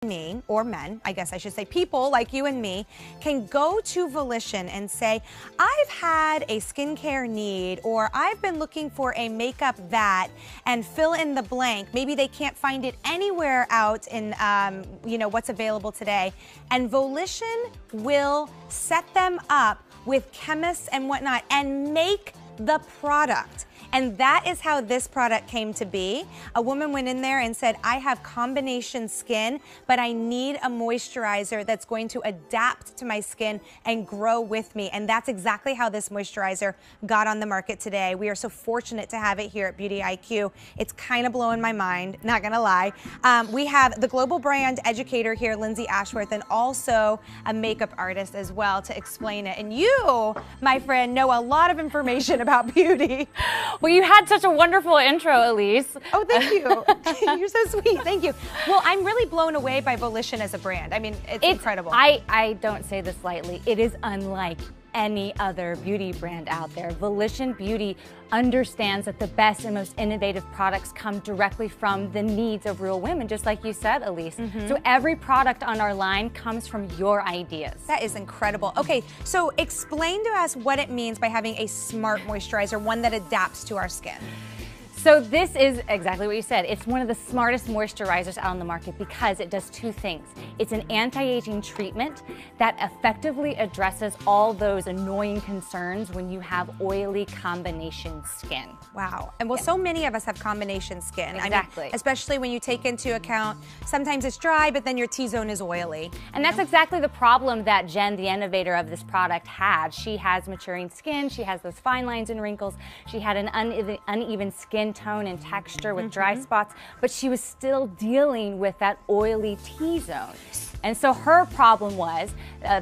me, or men, I guess I should say, people like you and me, can go to Volition and say, I've had a skincare need, or I've been looking for a makeup that, and fill in the blank. Maybe they can't find it anywhere out in, you know, what's available today. And Volition will set them up with chemists and whatnot and make the product. And that is how this product came to be. A woman went in there and said, I have combination skin, but I need a moisturizer that's going to adapt to my skin and grow with me. And that's exactly how this moisturizer got on the market today. We are so fortunate to have it here at Beauty IQ. It's kind of blowing my mind, not gonna lie. We have the global brand educator here, Lindsey Ashworth, and also a makeup artist as well to explain it. And you, my friend, know a lot of information about beauty. Well, you had such a wonderful intro, Elise. Oh, thank you. You're so sweet. Thank you. Well, I'm really blown away by Volition as a brand. I mean, it's incredible. I don't say this lightly. It is unlike any other beauty brand out there. Volition Beauty understands that the best and most innovative products come directly from the needs of real women, just like you said, Elise. So every product on our line comes from your ideas. That is incredible. Okay, so explain to us what it means by having a smart moisturizer, one that adapts to our skin. So this is exactly what you said. It's one of the smartest moisturizers out on the market because it does two things. It's an anti-aging treatment that effectively addresses all those annoying concerns when you have oily combination skin. Wow. And well, so many of us have combination skin. Exactly. I mean, especially when you take into account, sometimes it's dry, but then your T-zone is oily. And that's exactly the problem that Jen, the innovator of this product, had. She has maturing skin. She has those fine lines and wrinkles. She had an uneven skin tone and texture with dry spots, but she was still dealing with that oily T-zone. And so her problem was,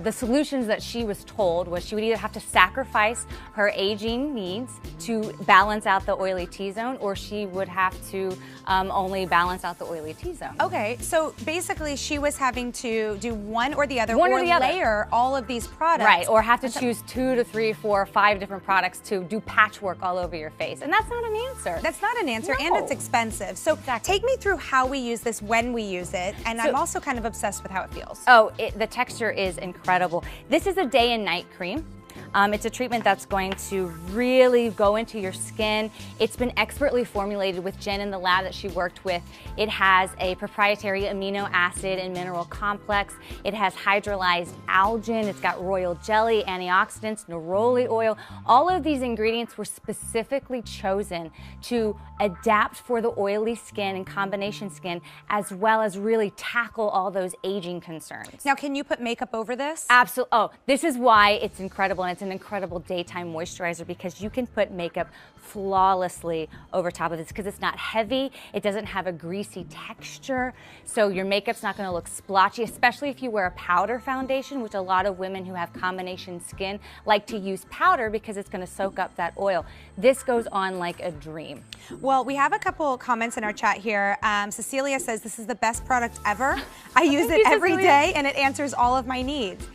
the solutions that she was told was she would either have to sacrifice her aging needs to balance out the oily T-zone, or she would have to only balance out the oily T-zone. Okay, so basically she was having to do one or the other, or layer all of these products. Right, or have to choose 2 to 3, 4, 5 different products to do patchwork all over your face. And that's not an answer. That's not an answer, and it's expensive. So take me through how we use this, when we use it, and I'm also kind of obsessed with how it feels. Oh, the texture is incredible. This is a day and night cream. It's a treatment that's going to really go into your skin. It's been expertly formulated with Jen in the lab that she worked with. It has a proprietary amino acid and mineral complex. It has hydrolyzed algin. It's got royal jelly, antioxidants, neroli oil. All of these ingredients were specifically chosen to adapt for the oily skin and combination skin, as well as really tackle all those aging concerns. Now, can you put makeup over this? Absolutely. Oh, this is why it's incredible, and it's an incredible daytime moisturizer because you can put makeup flawlessly over top of this because it's not heavy, it doesn't have a greasy texture, so your makeup's not going to look splotchy, especially if you wear a powder foundation, which a lot of women who have combination skin like to use powder because it's going to soak up that oil. This goes on like a dream. Well, we have a couple comments in our chat here. Cecilia says, this is the best product ever. I use it every day and it answers all of my needs.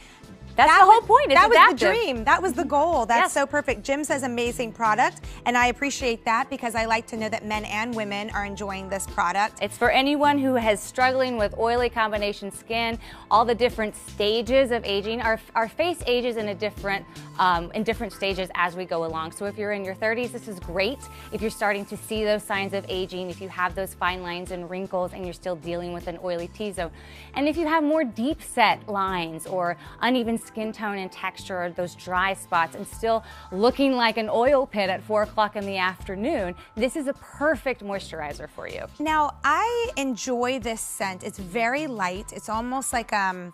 That's the whole point. That was the dream. That was the goal. That's so perfect. Jim says amazing product, and I appreciate that because I like to know that men and women are enjoying this product. It's for anyone who is struggling with oily combination skin, all the different stages of aging. Our face ages in different stages as we go along. So if you're in your 30s, this is great. If you're starting to see those signs of aging, if you have those fine lines and wrinkles and you're still dealing with an oily T-zone, and if you have more deep set lines or uneven skin tone and texture, or those dry spots, and still looking like an oil pit at 4 o'clock in the afternoon, this is a perfect moisturizer for you. Now, I enjoy this scent. It's very light. It's almost like a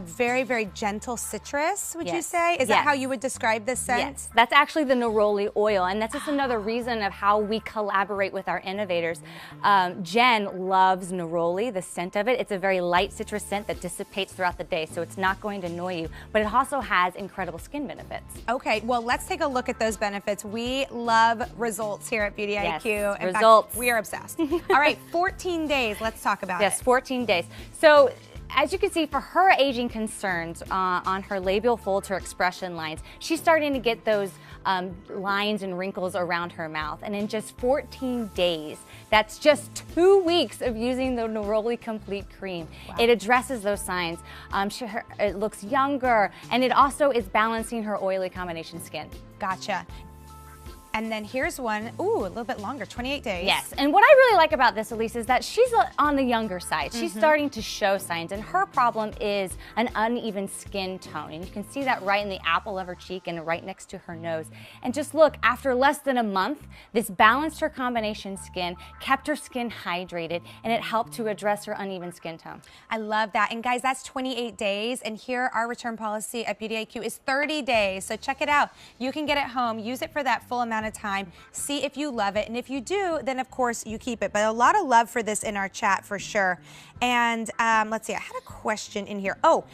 very, very gentle citrus, would you say? Is that how you would describe this scent? Yes, that's actually the neroli oil, and that's just another reason of how we collaborate with our innovators. Jen loves neroli, the scent of it. It's a very light citrus scent that dissipates throughout the day, so it's not going to annoy you, but it also has incredible skin benefits. Okay, well, let's take a look at those benefits. We love results here at Beauty IQ. In results. Fact, we are obsessed. All right, 14 days. Let's talk about it. Yes, 14 days. So as you can see, for her aging concerns on her labial folds, her expression lines, she's starting to get those lines and wrinkles around her mouth. And in just 14 days, that's just 2 weeks of using the Neroli Complete Creme. Wow. It addresses those signs. It looks younger, and it also is balancing her oily combination skin. Gotcha. And then here's one, ooh, a little bit longer, 28 days. Yes, and what I really like about this, Elise, is that she's on the younger side. She's starting to show signs, and her problem is an uneven skin tone. And you can see that right in the apple of her cheek and right next to her nose. And just look, after less than a month, this balanced her combination skin, kept her skin hydrated, and it helped to address her uneven skin tone. I love that. And guys, that's 28 days, and here our return policy at Beauty IQ is 30 days. So check it out. You can get it home, use it for that full amount of time, see if you love it, and if you do, then of course you keep it. But a lot of love for this in our chat for sure. And let's see, I had a question in here. Oh,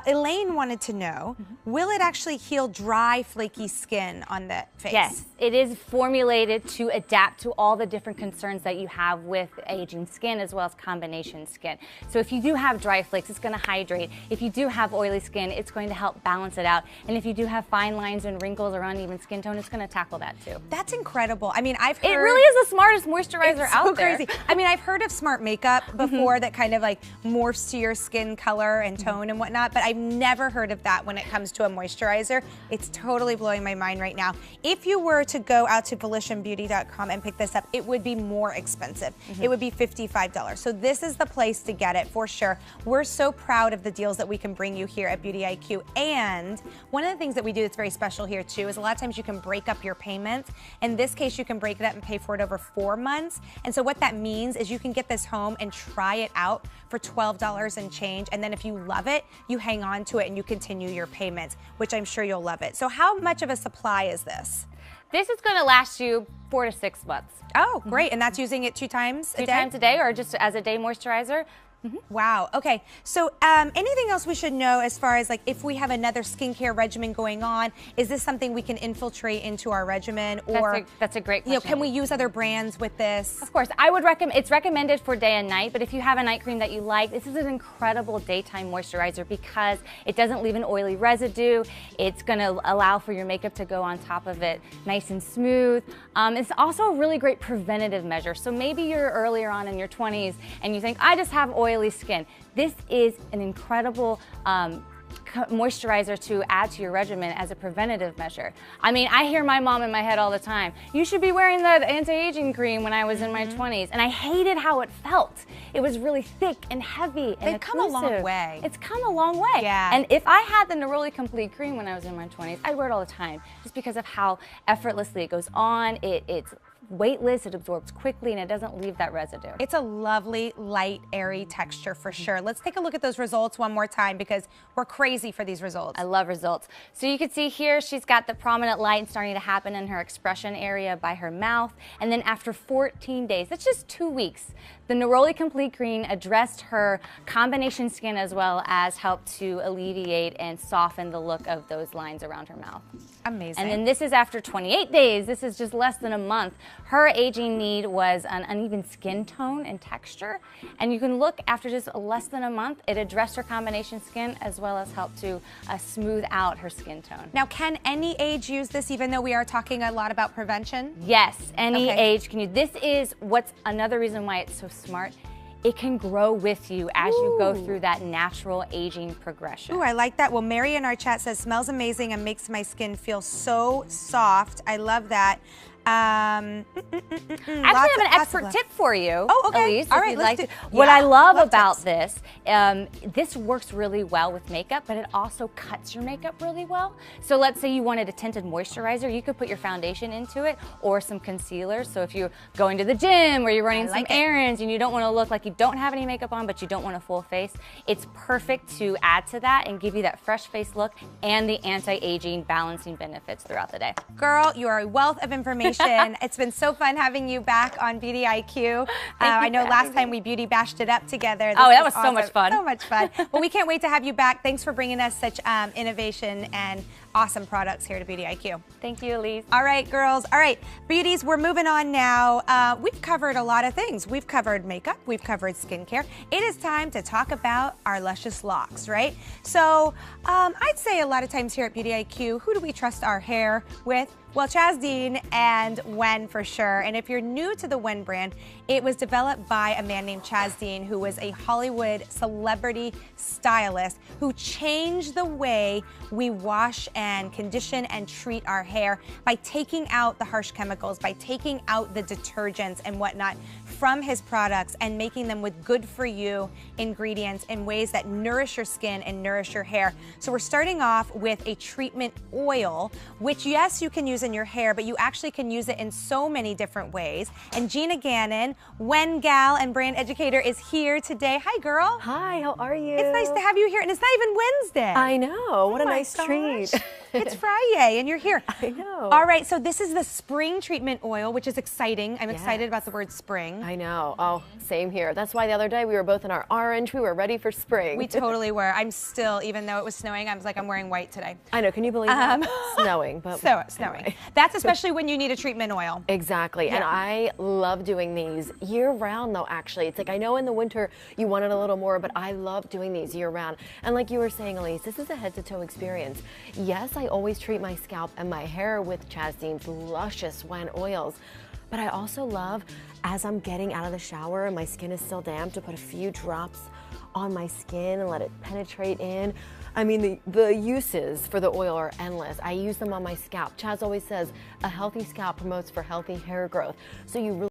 Elaine wanted to know, will it actually heal dry, flaky skin on the face? Yes, it is formulated to adapt to all the different concerns that you have with aging skin as well as combination skin. So if you do have dry flakes, it's going to hydrate. If you do have oily skin, it's going to help balance it out. And if you do have fine lines and wrinkles or uneven skin tone, it's going to tackle that too. That's incredible. I mean, I've heard... It really is the smartest moisturizer out there. It's so crazy. I mean, I've heard of smart makeup before that kind of like morphs to your skin color and tone and whatnot. But I've never heard of that when it comes to a moisturizer. It's totally blowing my mind right now. If you were to go out to volitionbeauty.com and pick this up, it would be more expensive. It would be $55. So this is the place to get it for sure. We're so proud of the deals that we can bring you here at Beauty IQ. And one of the things that we do that's very special here too is a lot of times you can break up your payments. In this case, you can break it up and pay for it over 4 months. And so what that means is you can get this home and try it out for $12 and change. And then if you love it, you hang on to it and you continue your payments, which I'm sure you'll love it. So how much of a supply is this? This is going to last you 4 to 6 months. Oh, great. And that's using it 2 times a day? 2 times a day or just as a day moisturizer. Wow. Okay. So anything else we should know as far as like if we have another skincare regimen going on, is this something we can infiltrate into our regimen? Or that's a great question. You know, can we use other brands with this? Of course. I would recommend, it's recommended for day and night, but if you have a night cream that you like, this is an incredible daytime moisturizer because it doesn't leave an oily residue. It's going to allow for your makeup to go on top of it nice and smooth. It's also a really great preventative measure. So maybe you're earlier on in your 20s and you think, I just have oily skin. This is an incredible moisturizer to add to your regimen as a preventative measure. I mean, I hear my mom in my head all the time, you should be wearing that anti-aging cream when I was in my 20s. And I hated how it felt. It was really thick and heavy and They've come a long way. It's come a long way. Yeah. And if I had the Neroli Complete Creme when I was in my 20s, I'd wear it all the time just because of how effortlessly it goes on. It's weightless, it absorbs quickly, and it doesn't leave that residue. It's a lovely, light, airy texture for sure. Let's take a look at those results one more time because we're crazy for these results. I love results. So you can see here she's got the prominent line starting to happen in her expression area by her mouth. And then after 14 days, that's just 2 weeks, the Neroli Complete Creme addressed her combination skin as well as helped to alleviate and soften the look of those lines around her mouth. Amazing. And then this is after 28 days. This is just less than a month. Her aging need was an uneven skin tone and texture. And you can look after just less than a month, it addressed her combination skin as well as helped to smooth out her skin tone. Now, can any age use this even though we are talking a lot about prevention? Yes, any age can use. This is what's another reason why it's so smart. It can grow with you as you go through that natural aging progression. Ooh, I like that. Well, Mary in our chat says, smells amazing and makes my skin feel so soft. I love that. I actually have an expert tip for you, Elise, all right, if you'd like to. What I love about this, this works really well with makeup, but it also cuts your makeup really well. So let's say you wanted a tinted moisturizer, you could put your foundation into it or some concealer. So if you're going to the gym or you're running some errands and you don't want to look like you don't have any makeup on, but you don't want a full face, it's perfect to add to that and give you that fresh face look and the anti-aging balancing benefits throughout the day. Girl, you are a wealth of information. conversation. It's been so fun having you back on Beauty IQ. I know last time we beauty bashed it up together. That was so much fun. So much fun. Well, we can't wait to have you back. Thanks for bringing us such innovation and awesome products here to Beauty IQ. Thank you, Elise. All right, girls. All right, beauties, we're moving on now. We've covered a lot of things. We've covered makeup. We've covered skincare. It is time to talk about our luscious locks, right? So I'd say a lot of times here at Beauty IQ, who do we trust our hair with? Well, Chaz Dean and Wen for sure. And if you're new to the Wen brand, it was developed by a man named Chaz Dean, who was a Hollywood celebrity stylist who changed the way we wash and condition and treat our hair by taking out the harsh chemicals, by taking out the detergents and whatnot from his products and making them with good for you ingredients in ways that nourish your skin and nourish your hair. So we're starting off with a treatment oil, which yes, you can use in your hair, but you actually can use it in so many different ways. And Gina Gannon, Wen gal and brand educator, is here today. Hi, girl. Hi, how are you? It's nice to have you here, and it's not even Wednesday. I know. What a nice gosh. treat. It's Friday, and you're here. I know. All right, so this is the spring treatment oil, which is exciting. I'm excited about the word spring. I know. Oh, same here. That's why the other day we were both in our orange. We were ready for spring. We totally were. I'm still, even though it was snowing, I was like, I'm wearing white today. I know. Can you believe that? Snowing. But snowing. Anyway. That's especially when you need a treatment oil. Exactly. Yeah. And I love doing these year round though, actually. It's like, I know in the winter you want it a little more, but I love doing these year round. And like you were saying, Elise, this is a head to toe experience. Yes, I always treat my scalp and my hair with Chaz Dean's luscious Wen oils. But I also love, as I'm getting out of the shower and my skin is still damp, to put a few drops on my skin and let it penetrate in. I mean, the uses for the oil are endless. I use them on my scalp. Chaz always says, a healthy scalp promotes for healthy hair growth. So you really